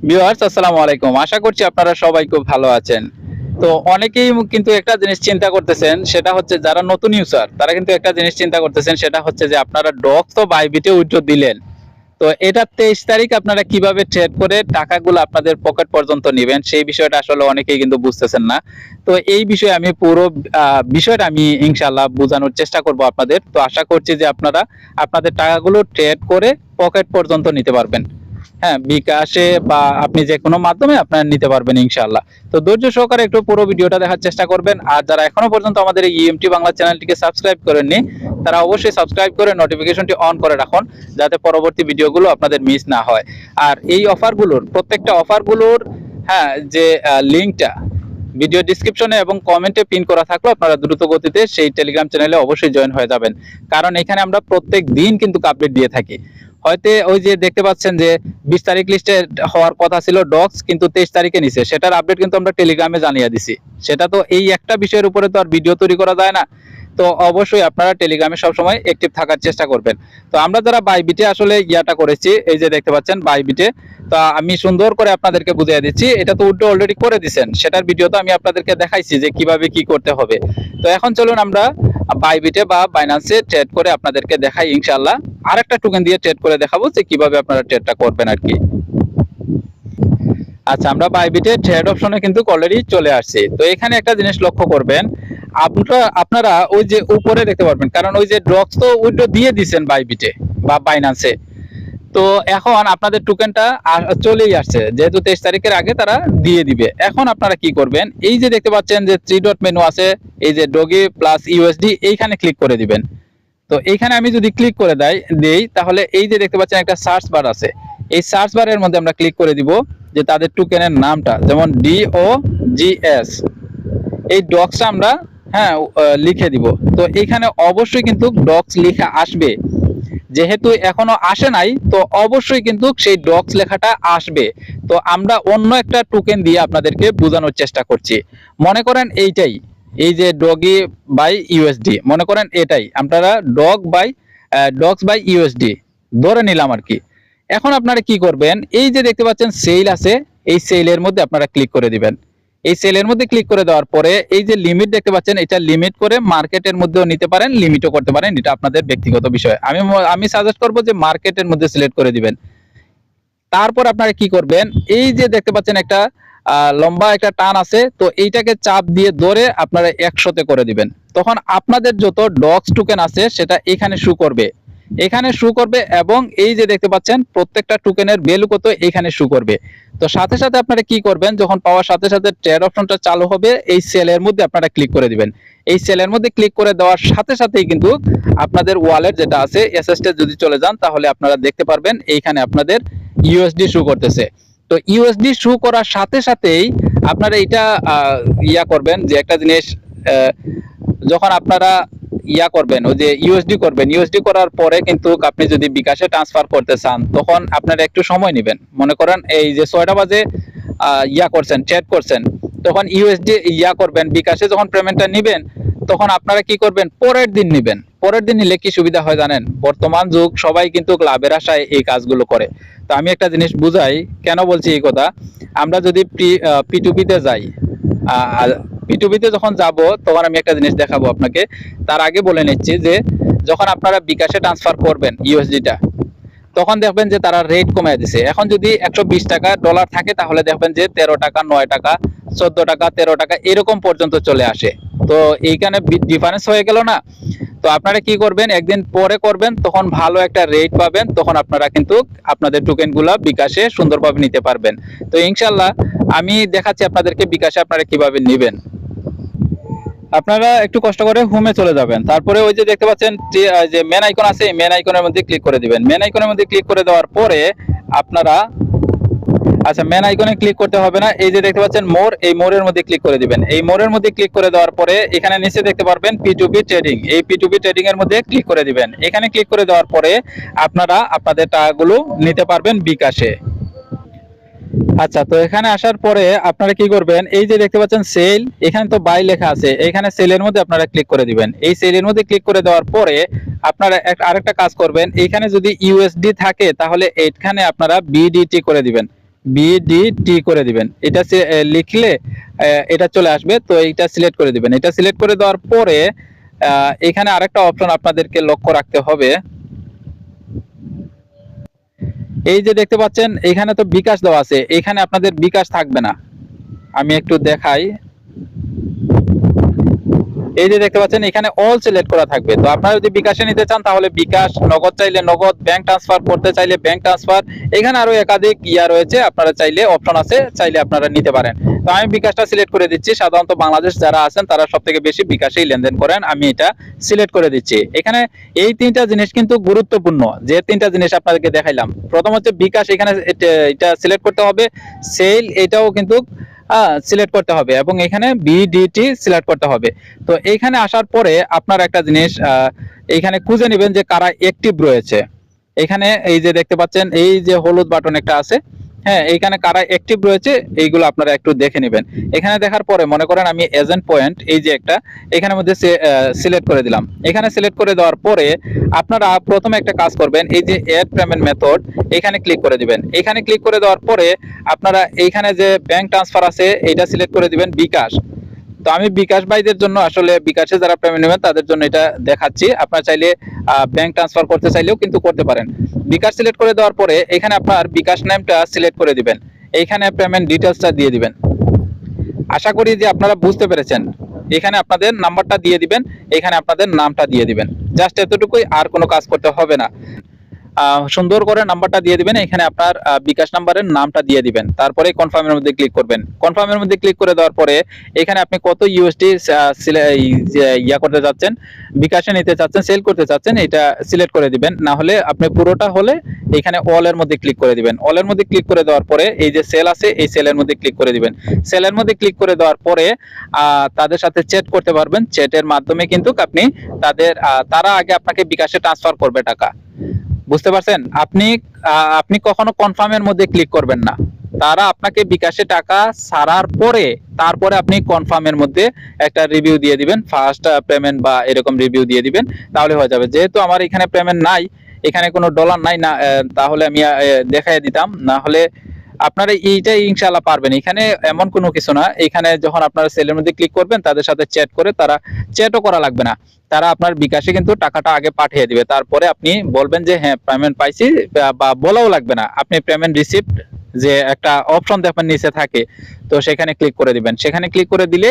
Viewers আসসালামু আলাইকুম। আশা করছি আপনারা সবাই খুব ভালো আছেন। তো অনেকেই কিন্তু একটা জিনিস চিন্তা করতেছেন, সেটা হচ্ছে যারা নতুন ইউজার তারা কিন্তু একটা জিনিস চিন্তা করতেছেন, সেটা হচ্ছে যে আপনারা ডক্স তো বাইবিটে উইথড্র দিলেন। তো এটা 23 তারিখ আপনারা কিভাবে ট্রেড করে টাকাগুলো আপনাদের পকেট পর্যন্ত নিবেন সেই বিষয়টা আসলে অনেকেই কিন্তু বুঝতেছেন না। তো এই বিষয়ে আমি পুরো বিষয়টা আমি ইনশাআল্লাহ বোঝানোর চেষ্টা করব আপনাদের। তো আশা করছি যে আপনারা আপনাদের টাকাগুলো ট্রেড করে পকেট পর্যন্ত নিতে পারবেন। হ্যাঁ, বিকাশে বা আপনি যেকোনো মাধ্যমে আপনারা নিতে পারবেন ইনশাআল্লাহ। তো ধৈর্য সহকারে একটু পুরো ভিডিওটা দেখার চেষ্টা করবেন। আর যারা এখনো পর্যন্ত আমাদের এই ইএমটি বাংলা চ্যানেলটিকে সাবস্ক্রাইব করেননি, তারা অবশ্যই সাবস্ক্রাইব করে নোটিফিকেশনটি অন করে রাখুন, যাতে পরবর্তী ভিডিওগুলো আপনাদের মিস না হয়। আর এই অফারগুলোর প্রত্যেকটা অফারগুলোর যে লিঙ্কটা ভিডিও ডিসক্রিপশনে এবং কমেন্টে পিন করা থাকলো, আপনারা দ্রুত গতিতে সেই টেলিগ্রাম চ্যানেলে অবশ্যই জয়েন হয়ে যাবেন। কারণ এখানে আমরা প্রত্যেক দিন কিন্তু আপডেট দিয়ে থাকি। হয়তো ওই যে দেখতে পাচ্ছেন যে 20 তারিখ লিস্টে হওয়ার কথা ছিল ডক্স, কিন্তু 23 তারিখে নিছে, সেটার আপডেট কিন্তু আমরা টেলিগ্রামে জানিয়ে দিছি। সেটা তো এই একটা বিষয়ের উপরে তো আর ভিডিও তৈরি করা যায় না। তো অবশ্যই আপনারা টেলিগ্রামে সবসময় অ্যাক্টিভ থাকার চেষ্টা করবেন। তো আমরা যারা বাইবিটে আসলে ইয়াটা করেছি, এই যে দেখতে পাচ্ছেন বাইবিটে, তো আমি সুন্দর করে আপনাদেরকে বুঝিয়ে দিচ্ছি। এটা তো উল্টো অলরেডি করে দিয়েছেন, সেটার ভিডিও তো আমি আপনাদেরকে দেখাইছি যে কিভাবে কি করতে হবে। তো এখন চলুন আমরা বাইবিটে বা বাইন্যান্সে ট্রেড করে আপনাদেরকে দেখাই ইনশাআল্লাহ। আরেকটা টোকেন দিয়ে ট্রেড করে দেখাবো যে কিভাবে আপনারা ট্রেডটা করবেন আর কি। আচ্ছা, আমরা বাইবিটে ট্রেড অপশনে কিন্তু অলরেডি চলে আসছি। তো এখানে একটা জিনিস লক্ষ্য করবেন, আপনারা ওই যে উপরে দেখতে পারবেন, কারণ ওই যে ড্রপস তো উইথড্র দিয়ে দিয়েছেন বাইবিটে বা বাইন্যান্সে। তো এখন আপনাদের টোকেনটা চলেই আসছে, যেহেতু 23 তারিখের আগে তারা দিয়ে দিবে। এখন আপনারা কি করবেন, এই যে দেখতে পাচ্ছেন যে 3 ডট মেনু আছে, এই যে ডগি প্লাস ইউএসডি, এইখানে ক্লিক করে দিবেন। তো এইখানে আমি যদি ক্লিক করে দেই, তাহলে এই যে দেখতে পাচ্ছেন একটা সার্চ বার আছে, এই সার্চ বারের মধ্যে আমরা ক্লিক করে দিব যে তাদের টোকেনের নামটা, যেমন DOGS, এই ডক্সটা আমরা লিখে দিব। তো এখানে অবশ্যই কিন্তু ডক্স লেখা আসবে, যেহেতু এখনো আসে নাই, তো অবশ্যই কিন্তু সেই ডক্স লেখাটা আসবে। তো আমরা অন্য একটা টোকেন দিয়ে আপনাদেরকে বোঝানোর চেষ্টা করছি। মনে করেন এইটাই, এই যে ডগি বাই ইউএসডি, মনে করেন এটাই আপনারা ডগস বাই ইউএসডি ধরে নিলাম আর কি। এখন আপনারা কি করবেন, এই যে দেখতে পাচ্ছেন সেল আছে, এই সেলের মধ্যে আপনারা ক্লিক করে দিবেন। এই সেলের মধ্যে ক্লিক করে দেওয়ার পরে এই যে লিমিট দেখতে পাচ্ছেন, এটা লিমিট করে মার্কেটের মধ্যেও নিতে পারেন, লিমিটও করতে পারেন, এটা আপনাদের ব্যক্তিগত বিষয়। আমি সাজেস্ট করব যে মার্কেটের মধ্যে সিলেক্ট করে দিবেন। তারপর আপনারা কি করবেন, এই যে দেখতে পাচ্ছেন একটা লম্বা একটা টান আছে, তো এইটাকে চাপ দিয়ে ধরে আপনারা 100-তে করে দিবেন। তখন আপনাদের যত ডক্স টোকেন আছে সেটা এখানে শো করবে, এবং এই যে দেখতে পাচ্ছেন প্রত্যেকটা টোকেনের ভ্যালু কত এখানে শো করবে। তো সাথে সাথে আপনারা কি করবেন, যখন পাওয়ার সাথে সাথে ট্রেড অপশনটা চালু হবে, এই সেলের মধ্যে আপনারা ক্লিক করে দিবেন। এই সেলের মধ্যে ক্লিক করে দেওয়ার সাথে সাথেই কিন্তু আপনাদের ওয়ালেট যেটা আছে এসএসটে যদি চলে যান, তাহলে আপনারা দেখতে পারবেন এইখানে আপনাদের ইউএসডি শো করতেছে। তো ইউএসডি শো করার সাথে সাথেই আপনারা এটা করবেন যে একটা জিনিস, যখন আপনারা করবেন, ওই যে ইউএসডি করবেন, ইউএসডি করার পরে কিন্তু আপনি যদি বিকাশে ট্রান্সফার করতে চান, তখন আপনারা একটু সময় নেবেন। মনে করেন এই যে 6টা বাজে করছেন, ট্রেড করছেন, তখন ইউএসডি করবেন, বিকাশে যখন পেমেন্টটা নেবেন, তখন আপনারা কি করবেন, পরের দিন নেবেন। পরের দিন নিলে কি সুবিধা হয় জানেন, বর্তমান যুগ সবাই কিন্তু লাভের আশায় এই কাজগুলো করে। তো আমি একটা জিনিস বুঝাই, কেন বলছি এই কথা, আমরা যদি P2P-তে যাই, P2P-তে যখন যাব, তখন আমি একটা জিনিস দেখাবো আপনাকে। তার আগে বলে নিচ্ছি যে যখন আপনারা বিকাশে ট্রান্সফার করবেন ইউএসডিটা, তখন দেখবেন যে তারা রেট কমিয়ে দিছে। এখন যদি 120 টাকা ডলার থাকে, তাহলে দেখবেন যে 13 টাকা, 9 টাকা, 14 টাকা, 13 টাকা এরকম পর্যন্ত চলে আসে। তো এইখানে ডিফারেন্স হয়ে গেল না? তো আপনারা কি করবেন, একদিন পরে করবেন, তখন ভালো একটা রেট পাবেন, তখন আপনারা কিন্তু আপনাদের টোকেনগুলো বিকাশে সুন্দরভাবে নিতে পারবেন। তো ইনশাল্লাহ আমি দেখাচ্ছি আপনাদেরকে বিকাশে আপনারা কিভাবে নেবেন। আপনারা একটু কষ্ট করে হোমে চলে যাবেন, তারপরে ওই যে দেখতে পাচ্ছেন যে মেন আইকন আছে, এই মেন আইকনের মধ্যে ক্লিক করে দিবেন। মেন আইকনের মধ্যে ক্লিক করে দেওয়ার পরে আপনারা, আচ্ছা মেন আইকনে ক্লিক করতে হবে না, এই যে দেখতে পাচ্ছেন মোর, এই মোরের মধ্যে ক্লিক করে দিবেন। এই মোরের মধ্যে ক্লিক করে দেওয়ার পরে এখানে নিচে দেখতে পারবেন P2P ট্রেডিং, এই P2P ট্রেডিং এর মধ্যে ক্লিক করে দিবেন। এখানে ক্লিক করে দেওয়ার পরে আপনারা আপনাদের টাকাগুলো নিতে পারবেন বিকাশে। আচ্ছা, তো এখানে আসার পরে আপনারা কি করবেন, এই যে দেখতে পাচ্ছেন সেল, এখানে তো বাই লেখা আছে, এখানে সেলের মধ্যে আপনারা ক্লিক করে দিবেন। এই সেলের মধ্যে ক্লিক করে দেওয়ার পরে আপনারা আরেকটা কাজ করবেন, এখানে যদি ইউএসডি থাকে তাহলে এখানে আপনারা বিডিটি করে দিবেন, BDT করে দিবেন। এটা লিখলে এটা চলে আসবে। তো এইটা সিলেক্ট করে দিবেন। এটা সিলেক্ট করে দেওয়ার পরে এখানে আরেকটা অপশন আপনাদেরকে লক্ষ্য রাখতে হবে। এই যে দেখতে পাচ্ছেন এখানে তো বিকাশ দেওয়া আছে, এখানে আপনাদের বিকাশ থাকবে না। আমি একটু দেখাই। এই যে দেখতে পাচ্ছেন এখানে অল সিলেক্ট করা থাকবে। তো আপনারা যদি বিকাশে নিতে চান তাহলে বিকাশ, নগদ চাইলে নগদ, ব্যাংক ট্রান্সফার করতে চাইলে ব্যাংক ট্রান্সফার, এখানে আরো একাধিক রয়েছে, আপনারা চাইলে অপশন আছে, চাইলে আপনারা নিতে পারেন। তো আমি বিকাশটা সিলেক্ট করে দিচ্ছি। সাধারণত বাংলাদেশ যারা আছেন তারা সবথেকে বেশি বিকাশেই লেনদেন করেন, আমি এটা সিলেক্ট করে দিচ্ছি। এখানে এই তিনটা জিনিস কিন্তু গুরুত্বপূর্ণ, যে তিনটা জিনিস আপনাদেরকে দেখাইলাম। প্রথম হচ্ছে বিকাশ, এখানে এটা সিলেক্ট করতে হবে। সেল, এটাও কিন্তু সিলেক্ট করতে হবে, এবং এখানে BDT সিলেক্ট করতে হবে। তো এইখানে আসার পরে আপনারা একটা জিনিস এইখানে খুঁজে নেবেন যে কারা অ্যাক্টিভ রয়েছে। এখানে এই যে দেখতে পাচ্ছেন এই যে হলুদ বাটন একটা আছে, হ্যাঁ, এইখানে কারা অ্যাক্টিভ রয়েছে এইগুলো আপনারা একটু দেখে নেবেন। এখানে দেখার পরে মনে করেন আমি এজেন্ট পয়েন্ট, এই যে একটা, এখানের মধ্যে সিলেক্ট করে দিলাম। এখানে সিলেক্ট করে দেওয়ার পরে আপনারা প্রথমে একটা কাজ করবেন, এই যে অ্যাড পেমেন্ট মেথড, এখানে ক্লিক করে দিবেন। এখানে ক্লিক করে দেওয়ার পরে আপনারা এইখানে যে ব্যাংক ট্রান্সফার আছে এটা সিলেক্ট করে দিবেন বিকাশ। তো আমি বিকাশ ভাইদের জন্য, আসলে বিকাশে যারা পেমেন্ট নেবেন তাদের জন্য এটা দেখাচ্ছি। আপনারা চাইলে ব্যাংক ট্রান্সফার করতে চাইলেও কিন্তু করতে পারেন। বিকাশ সিলেক্ট করে দেওয়ার পরে এখানে আপনার বিকাশ নামটা সিলেক্ট করে দিবেন, এইখানে পেমেন্ট ডিটেলসটা দিয়ে দিবেন। আশা করি যে আপনারা বুঝতে পেরেছেন। এখানে আপনাদের নাম্বারটা দিয়ে দিবেন, এখানে আপনাদের নামটা দিয়ে দিবেন, জাস্ট এতটুকুই, আর কোনো কাজ করতে হবে না। সুন্দর করে নাম্বারটা দিয়ে দিবেন, এখানে আপনার বিকাশ নাম্বারের নামটা দিয়ে দিবেন, তারপরে কনফার্মের মধ্যে ক্লিক করবেন। কনফার্মের মধ্যে ক্লিক করে দেওয়ার পরে এখানে আপনি কত USD করতে যাচ্ছেন, বিকাশে নিতে চাচ্ছেন, সেল করতে চাচ্ছেন, এটা সিলেক্ট করে দিবেন। না হলে আপনি পুরোটা হলে এখানে অল এর মধ্যে ক্লিক করে দিবেন। অল এর মধ্যে ক্লিক করে দেওয়ার পরে এই যে সেল আছে, এই সেলের মধ্যে ক্লিক করে দিবেন। সেলের মধ্যে ক্লিক করে দেওয়ার পরে তাদের সাথে চ্যাট করতে পারবেন। চ্যাটের মাধ্যমে কিন্তু আপনি তারা আগে আপনাকে বিকাশে ট্রান্সফার করবে টাকা। বুঝতে পারছেন? আপনি কখনো কনফার্মের মধ্যে ক্লিক করবেন না। তারা আপনাকে বিকাশে টাকা ছাড়ার পরে তারপরে আপনি কনফার্মের মধ্যে একটা রিভিউ দিয়ে দিবেন, ফার্স্ট পেমেন্ট বা এরকম রিভিউ দিয়ে দিবেন, তাহলে হয়ে যাবে। যেহেতু আমার এখানে পেমেন্ট নাই, এখানে কোনো ডলার নাই না, তাহলে আমি দেখাই দিতাম। না হলে আপনারা এইটাই ইনশাআল্লাহ পারবেন। এখানে এমন কোনো কিছু না। এখানে যখন আপনারা সেলের মধ্যে ক্লিক করবেন তাদের সাথে চ্যাট করে, তারা চ্যাটও করা লাগবে না, তারা আপনার বিকাশে কিন্তু টাকাটা আগে পাঠিয়ে দিবে। তারপরে আপনি বলবেন যে হ্যাঁ পেমেন্ট পাইছি, বা বলাও লাগবে না, আপনি পেমেন্ট রিসিপ্ট যে একটা অপশন দেখবেন নিচে থাকে, তো সেখানে ক্লিক করে দিবেন। সেখানে ক্লিক করে দিলে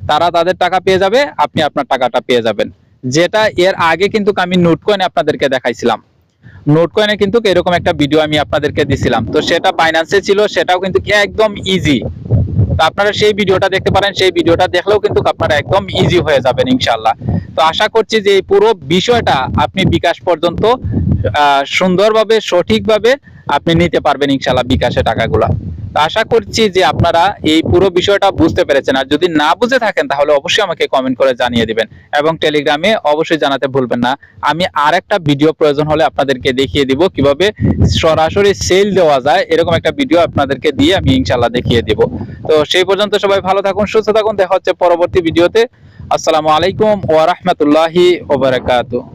তারা তাদের টাকা পেয়ে যাবে, আপনি আপনার টাকাটা পেয়ে যাবেন। যেটা এর আগে কিন্তু আমি নোট কয়েনে আপনাদেরকে দেখাইছিলাম। নোট কয়েনে কিন্তু এরকম একটা ভিডিও আমি আপনাদেরকে দিছিলাম, তো সেটা বাইন্যান্সে ছিল, সেটাও কিন্তু একদম ইজি। তো আপনারা সেই ভিডিওটা দেখতে পারেন, সেই ভিডিওটা দেখলেও কিন্তু আপনারা একদম ইজি হয়ে যাবেন ইনশাআল্লাহ। তো আশা করছি যে এই পুরো বিষয়টা আপনি বিকাশ পর্যন্ত সুন্দরভাবে, সঠিকভাবে আপনি নিতে পারবেন ইনশাআল্লাহ বিকাশে টাকাগুলা। তো আশা করছি যে আপনারা এই পুরো বিষয়টা বুঝতে পেরেছেন। আর যদি না বুঝে থাকেন তাহলে অবশ্যই আমাকে কমেন্ট করে জানিয়ে দিবেন, এবং টেলিগ্রামে অবশ্যই জানাতে ভুলবেন না। আমি আরেকটা ভিডিও প্রয়োজন হলে আপনাদেরকে দেখিয়ে দিব কিভাবে সরাসরি সেল দেওয়া যায়, এরকম একটা ভিডিও আপনাদেরকে দিয়ে আমি ইনশাআল্লাহ দেখিয়ে দিব। তো সেই পর্যন্ত সবাই ভালো থাকুন, সুস্থ থাকুন, দেখা হচ্ছে পরবর্তী ভিডিওতে। আসসালামু আলাইকুম ওয়া রাহমাতুল্লাহি ওয়া বারাকাতুহু।